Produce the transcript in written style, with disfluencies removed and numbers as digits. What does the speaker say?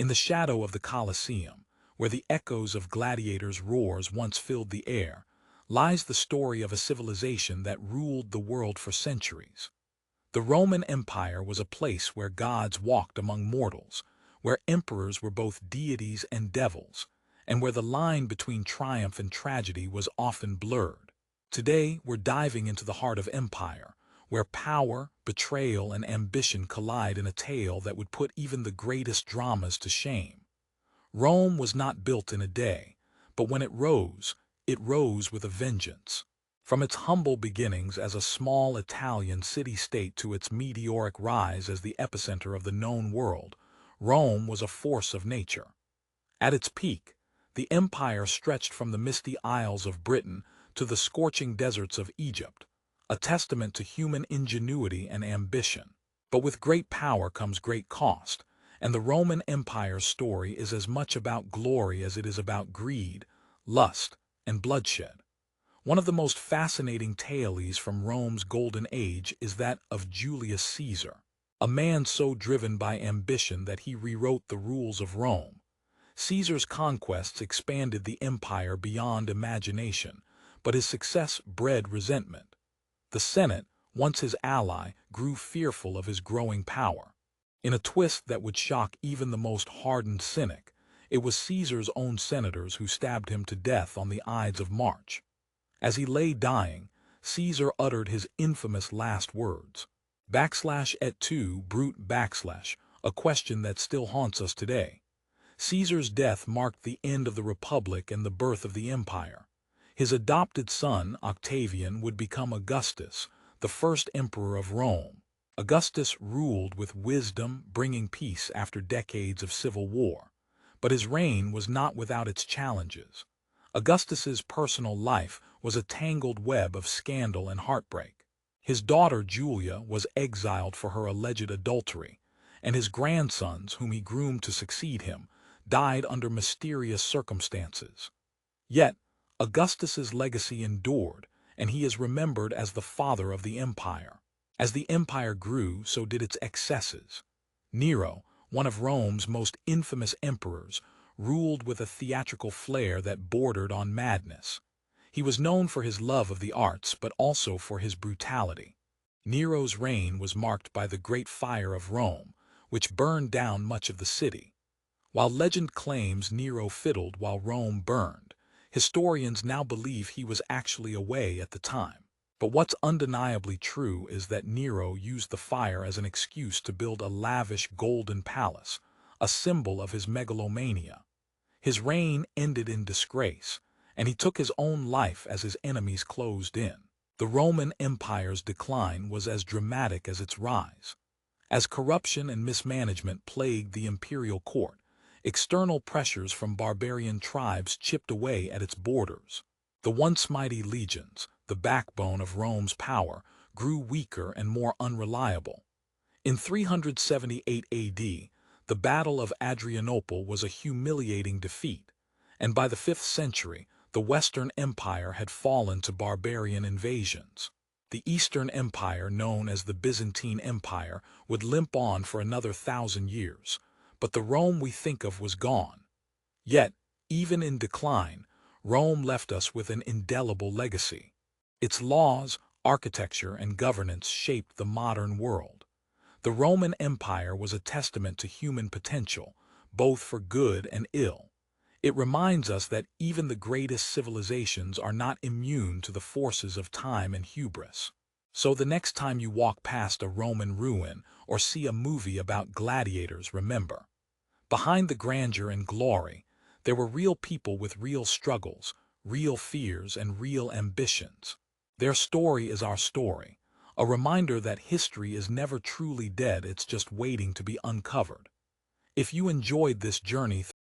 In the shadow of the Colosseum, where the echoes of gladiators' roars once filled the air, lies the story of a civilization that ruled the world for centuries. The Roman Empire was a place where gods walked among mortals, where emperors were both deities and devils, and where the line between triumph and tragedy was often blurred. Today, we're diving into the heart of empire, where power, betrayal, and ambition collide in a tale that would put even the greatest dramas to shame. Rome was not built in a day, but when it rose with a vengeance. From its humble beginnings as a small Italian city-state to its meteoric rise as the epicenter of the known world, Rome was a force of nature. At its peak, the empire stretched from the misty isles of Britain to the scorching deserts of Egypt, a testament to human ingenuity and ambition. But with great power comes great cost, and the Roman Empire's story is as much about glory as it is about greed, lust, and bloodshed. One of the most fascinating tales from Rome's golden age is that of Julius Caesar, a man so driven by ambition that he rewrote the rules of Rome. Caesar's conquests expanded the empire beyond imagination, but his success bred resentment. The Senate, once his ally, grew fearful of his growing power. In a twist that would shock even the most hardened cynic, it was Caesar's own senators who stabbed him to death on the Ides of March. As he lay dying, Caesar uttered his infamous last words, /et tu, brute /, a question that still haunts us today. Caesar's death marked the end of the Republic and the birth of the empire. His adopted son, Octavian, would become Augustus, the first emperor of Rome. Augustus ruled with wisdom, bringing peace after decades of civil war. But his reign was not without its challenges. Augustus's personal life was a tangled web of scandal and heartbreak. His daughter Julia was exiled for her alleged adultery, and his grandsons, whom he groomed to succeed him, died under mysterious circumstances. Yet, Augustus's legacy endured, and he is remembered as the father of the empire. As the empire grew, so did its excesses. Nero, one of Rome's most infamous emperors, ruled with a theatrical flair that bordered on madness. He was known for his love of the arts, but also for his brutality. Nero's reign was marked by the Great Fire of Rome, which burned down much of the city. While legend claims Nero fiddled while Rome burned, historians now believe he was actually away at the time. But what's undeniably true is that Nero used the fire as an excuse to build a lavish golden palace, a symbol of his megalomania. His reign ended in disgrace, and he took his own life as his enemies closed in. The Roman Empire's decline was as dramatic as its rise. As corruption and mismanagement plagued the imperial court, external pressures from barbarian tribes chipped away at its borders. The once mighty legions, the backbone of Rome's power, grew weaker and more unreliable. In 378 AD, the Battle of Adrianople was a humiliating defeat, and by the 5th century, the Western Empire had fallen to barbarian invasions. The Eastern Empire, known as the Byzantine Empire, would limp on for another 1,000 years, but the Rome we think of was gone. Yet, even in decline, Rome left us with an indelible legacy. Its laws, architecture, and governance shaped the modern world. The Roman Empire was a testament to human potential, both for good and ill. It reminds us that even the greatest civilizations are not immune to the forces of time and hubris. So the next time you walk past a Roman ruin or see a movie about gladiators, remember, behind the grandeur and glory, there were real people with real struggles, real fears, and real ambitions. Their story is our story, a reminder that history is never truly dead, it's just waiting to be uncovered. If you enjoyed this journey